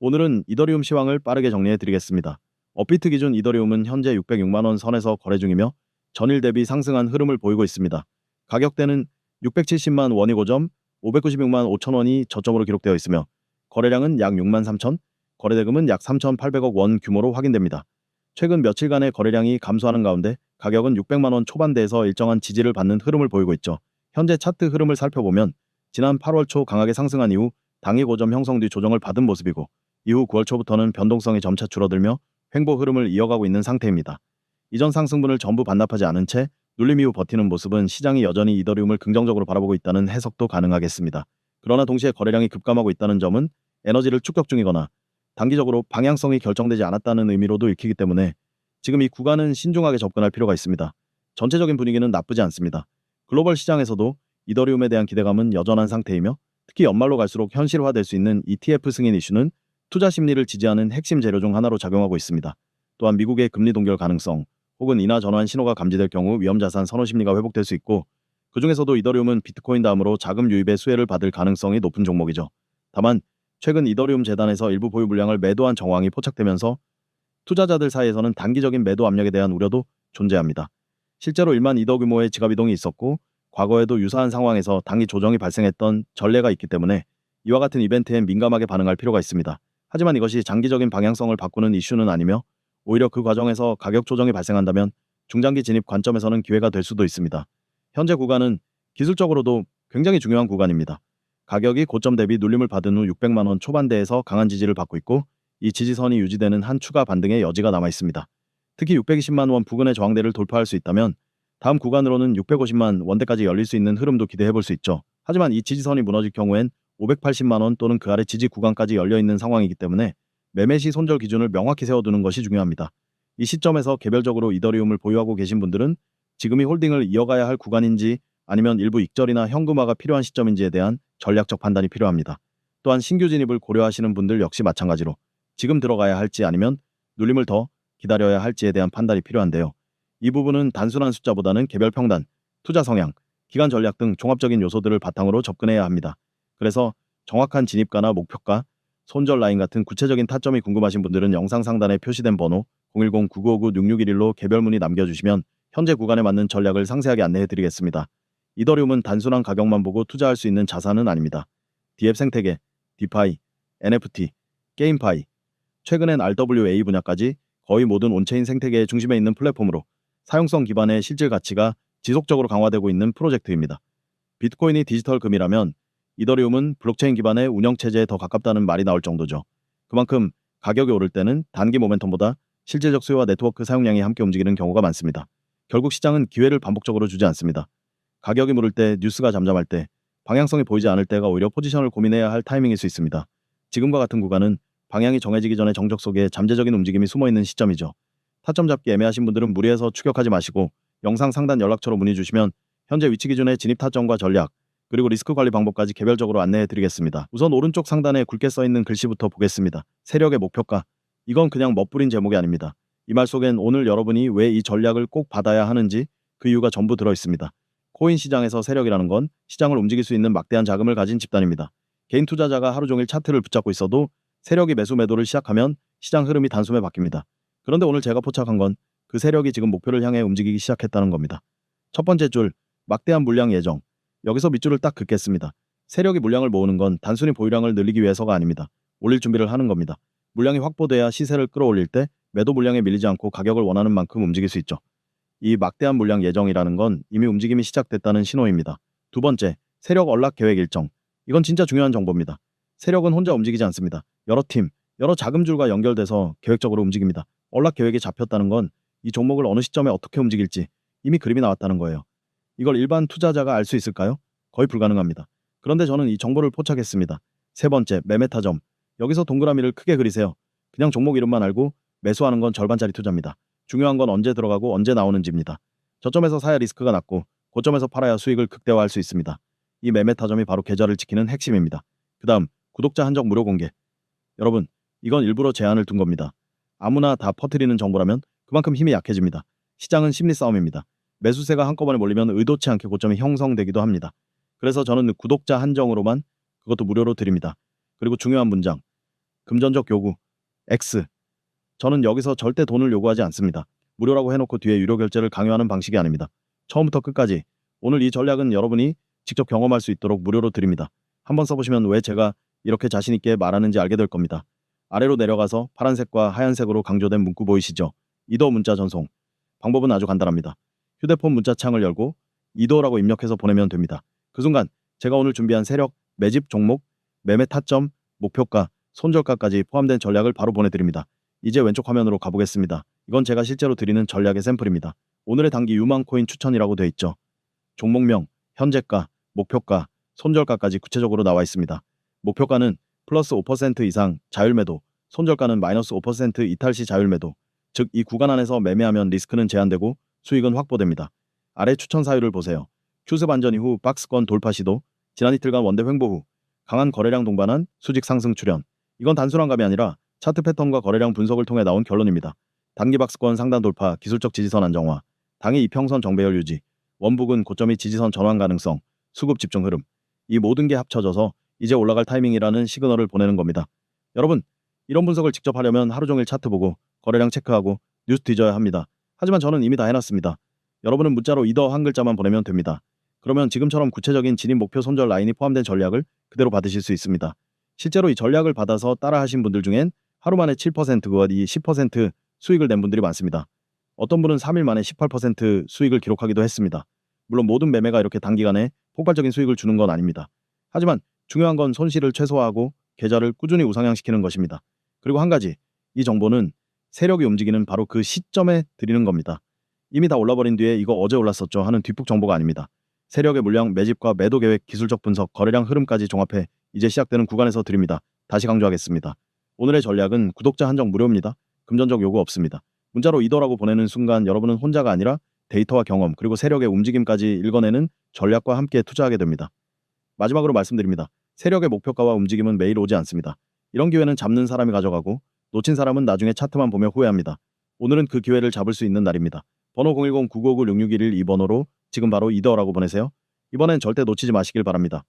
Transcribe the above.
오늘은 이더리움 시황을 빠르게 정리해 드리겠습니다. 업비트 기준 이더리움은 현재 606만원 선에서 거래 중이며 전일 대비 상승한 흐름을 보이고 있습니다. 가격대는 670만 원이 고점, 596만 5천원이 저점으로 기록되어 있으며 거래량은 약 6만 3천, 거래대금은 약 3,800억 원 규모로 확인됩니다. 최근 며칠간의 거래량이 감소하는 가운데 가격은 600만원 초반대에서 일정한 지지를 받는 흐름을 보이고 있죠. 현재 차트 흐름을 살펴보면 지난 8월 초 강하게 상승한 이후 당일 고점 형성 뒤 조정을 받은 모습이고 이후 9월 초부터는 변동성이 점차 줄어들며 횡보 흐름을 이어가고 있는 상태입니다. 이전 상승분을 전부 반납하지 않은 채 눌림 이후 버티는 모습은 시장이 여전히 이더리움을 긍정적으로 바라보고 있다는 해석도 가능하겠습니다. 그러나 동시에 거래량이 급감하고 있다는 점은 에너지를 축적 중이거나 단기적으로 방향성이 결정되지 않았다는 의미로도 읽히기 때문에 지금 이 구간은 신중하게 접근할 필요가 있습니다. 전체적인 분위기는 나쁘지 않습니다. 글로벌 시장에서도 이더리움에 대한 기대감은 여전한 상태이며 특히 연말로 갈수록 현실화될 수 있는 ETF 승인 이슈는 투자 심리를 지지하는 핵심 재료 중 하나로 작용하고 있습니다. 또한 미국의 금리 동결 가능성 혹은 인하 전환 신호가 감지될 경우 위험자산 선호 심리가 회복될 수 있고 그 중에서도 이더리움은 비트코인 다음으로 자금 유입의 수혜를 받을 가능성이 높은 종목이죠. 다만 최근 이더리움 재단에서 일부 보유 물량을 매도한 정황이 포착되면서 투자자들 사이에서는 단기적인 매도 압력에 대한 우려도 존재합니다. 실제로 1만 이더 규모의 지갑 이동이 있었고 과거에도 유사한 상황에서 단기 조정이 발생했던 전례가 있기 때문에 이와 같은 이벤트엔 민감하게 반응할 필요가 있습니다. 하지만 이것이 장기적인 방향성을 바꾸는 이슈는 아니며 오히려 그 과정에서 가격 조정이 발생한다면 중장기 진입 관점에서는 기회가 될 수도 있습니다. 현재 구간은 기술적으로도 굉장히 중요한 구간입니다. 가격이 고점 대비 눌림을 받은 후 600만 원 초반대에서 강한 지지를 받고 있고 이 지지선이 유지되는 한 추가 반등의 여지가 남아 있습니다. 특히 620만 원 부근의 저항대를 돌파할 수 있다면 다음 구간으로는 650만 원대까지 열릴 수 있는 흐름도 기대해 볼 수 있죠. 하지만 이 지지선이 무너질 경우엔 580만 원 또는 그 아래 지지 구간까지 열려 있는 상황이기 때문에 매매 시 손절 기준을 명확히 세워두는 것이 중요합니다. 이 시점에서 개별적으로 이더리움을 보유하고 계신 분들은 지금이 홀딩을 이어가야 할 구간인지 아니면 일부 익절이나 현금화가 필요한 시점인지에 대한 전략적 판단이 필요합니다. 또한 신규 진입을 고려하시는 분들 역시 마찬가지로 지금 들어가야 할지 아니면 눌림을 더 기다려야 할지에 대한 판단이 필요한데요. 이 부분은 단순한 숫자보다는 개별 평단, 투자 성향, 기간 전략 등 종합적인 요소들을 바탕으로 접근해야 합니다. 그래서 정확한 진입가나 목표가, 손절 라인 같은 구체적인 타점이 궁금하신 분들은 영상 상단에 표시된 번호 010-9959-6611로 개별 문의 남겨주시면 현재 구간에 맞는 전략을 상세하게 안내해 드리겠습니다. 이더리움은 단순한 가격만 보고 투자할 수 있는 자산은 아닙니다. DF 생태계, 디파이, NFT, 게임파이, 최근엔 RWA 분야까지 거의 모든 온체인 생태계의 중심에 있는 플랫폼으로 사용성 기반의 실질 가치가 지속적으로 강화되고 있는 프로젝트입니다. 비트코인이 디지털 금이라면 이더리움은 블록체인 기반의 운영체제에 더 가깝다는 말이 나올 정도죠. 그만큼 가격이 오를 때는 단기 모멘텀보다 실질적 수요와 네트워크 사용량이 함께 움직이는 경우가 많습니다. 결국 시장은 기회를 반복적으로 주지 않습니다. 가격이 무를 때, 뉴스가 잠잠할 때, 방향성이 보이지 않을 때가 오히려 포지션을 고민해야 할 타이밍일 수 있습니다. 지금과 같은 구간은 방향이 정해지기 전에 정적 속에 잠재적인 움직임이 숨어있는 시점이죠. 타점 잡기 애매하신 분들은 무리해서 추격하지 마시고 영상 상단 연락처로 문의 주시면 현재 위치 기준의 진입 타점과 전략, 그리고 리스크 관리 방법까지 개별적으로 안내해 드리겠습니다. 우선 오른쪽 상단에 굵게 써있는 글씨부터 보겠습니다. 세력의 목표가. 이건 그냥 멋부린 제목이 아닙니다. 이 말 속엔 오늘 여러분이 왜 이 전략을 꼭 받아야 하는지 그 이유가 전부 들어있습니다. 코인 시장에서 세력이라는 건 시장을 움직일 수 있는 막대한 자금을 가진 집단입니다. 개인 투자자가 하루 종일 차트를 붙잡고 있어도 세력이 매수 매도를 시작하면 시장 흐름이 단숨에 바뀝니다. 그런데 오늘 제가 포착한 건 그 세력이 지금 목표를 향해 움직이기 시작했다는 겁니다. 첫 번째 줄, 막대한 물량 예정. 여기서 밑줄을 딱 긋겠습니다. 세력이 물량을 모으는 건 단순히 보유량을 늘리기 위해서가 아닙니다. 올릴 준비를 하는 겁니다. 물량이 확보돼야 시세를 끌어올릴 때 매도 물량에 밀리지 않고 가격을 원하는 만큼 움직일 수 있죠. 이 막대한 물량 예정이라는 건 이미 움직임이 시작됐다는 신호입니다. 두 번째, 세력 언락 계획 일정. 이건 진짜 중요한 정보입니다. 세력은 혼자 움직이지 않습니다. 여러 팀, 여러 자금줄과 연결돼서 계획적으로 움직입니다. 언락 계획이 잡혔다는 건 이 종목을 어느 시점에 어떻게 움직일지 이미 그림이 나왔다는 거예요. 이걸 일반 투자자가 알 수 있을까요? 거의 불가능합니다. 그런데 저는 이 정보를 포착했습니다. 세 번째, 매매 타점. 여기서 동그라미를 크게 그리세요. 그냥 종목 이름만 알고 매수하는 건 절반짜리 투자입니다. 중요한 건 언제 들어가고 언제 나오는지입니다. 저점에서 사야 리스크가 낮고 고점에서 팔아야 수익을 극대화할 수 있습니다. 이 매매 타점이 바로 계좌를 지키는 핵심입니다. 그 다음, 구독자 한정 무료 공개. 여러분, 이건 일부러 제한을 둔 겁니다. 아무나 다 퍼뜨리는 정보라면 그만큼 힘이 약해집니다. 시장은 심리 싸움입니다. 매수세가 한꺼번에 몰리면 의도치 않게 고점이 형성되기도 합니다. 그래서 저는 구독자 한정으로만 그것도 무료로 드립니다. 그리고 중요한 문장. 금전적 요구 X. 저는 여기서 절대 돈을 요구하지 않습니다. 무료라고 해놓고 뒤에 유료 결제를 강요하는 방식이 아닙니다. 처음부터 끝까지 오늘 이 전략은 여러분이 직접 경험할 수 있도록 무료로 드립니다. 한번 써보시면 왜 제가 이렇게 자신있게 말하는지 알게 될 겁니다. 아래로 내려가서 파란색과 하얀색으로 강조된 문구 보이시죠? 이더 문자 전송. 방법은 아주 간단합니다. 휴대폰 문자창을 열고 이더라고 입력해서 보내면 됩니다. 그 순간 제가 오늘 준비한 세력, 매집 종목, 매매 타점, 목표가, 손절가까지 포함된 전략을 바로 보내드립니다. 이제 왼쪽 화면으로 가보겠습니다. 이건 제가 실제로 드리는 전략의 샘플입니다. 오늘의 단기 유망코인 추천이라고 되어 있죠. 종목명, 현재가, 목표가, 손절가까지 구체적으로 나와 있습니다. 목표가는 플러스 5% 이상 자율매도, 손절가는 마이너스 5% 이탈시 자율매도, 즉 이 구간 안에서 매매하면 리스크는 제한되고 수익은 확보됩니다. 아래 추천 사유를 보세요. 큐스 반전 이후 박스권 돌파 시도, 지난 이틀간 원대 횡보 후 강한 거래량 동반한 수직 상승 출현. 이건 단순한 감이 아니라 차트 패턴과 거래량 분석을 통해 나온 결론입니다. 단기 박스권 상단 돌파, 기술적 지지선 안정화, 당일 이평선 정배열 유지, 원북은 고점이 지지선 전환 가능성, 수급 집중 흐름. 이 모든 게 합쳐져서 이제 올라갈 타이밍이라는 시그널을 보내는 겁니다. 여러분, 이런 분석을 직접 하려면 하루 종일 차트 보고 거래량 체크하고 뉴스 뒤져야 합니다. 하지만 저는 이미 다 해놨습니다. 여러분은 문자로 이더 한 글자만 보내면 됩니다. 그러면 지금처럼 구체적인 진입 목표 손절 라인이 포함된 전략을 그대로 받으실 수 있습니다. 실제로 이 전략을 받아서 따라 하신 분들 중엔 하루 만에 7%와 이 10% 수익을 낸 분들이 많습니다. 어떤 분은 3일 만에 18% 수익을 기록하기도 했습니다. 물론 모든 매매가 이렇게 단기간에 폭발적인 수익을 주는 건 아닙니다. 하지만 중요한 건 손실을 최소화하고 계좌를 꾸준히 우상향시키는 것입니다. 그리고 한 가지, 이 정보는 세력이 움직이는 바로 그 시점에 드리는 겁니다. 이미 다 올라버린 뒤에 이거 어제 올랐었죠 하는 뒷북 정보가 아닙니다. 세력의 물량, 매집과 매도 계획, 기술적 분석, 거래량 흐름까지 종합해 이제 시작되는 구간에서 드립니다. 다시 강조하겠습니다. 오늘의 전략은 구독자 한정 무료입니다. 금전적 요구 없습니다. 문자로 이더라고 보내는 순간 여러분은 혼자가 아니라 데이터와 경험 그리고 세력의 움직임까지 읽어내는 전략과 함께 투자하게 됩니다. 마지막으로 말씀드립니다. 세력의 목표가와 움직임은 매일 오지 않습니다. 이런 기회는 잡는 사람이 가져가고 놓친 사람은 나중에 차트만 보며 후회합니다. 오늘은 그 기회를 잡을 수 있는 날입니다. 번호 010-9959-6611 이 번호로 지금 바로 이더라고 보내세요. 이번엔 절대 놓치지 마시길 바랍니다.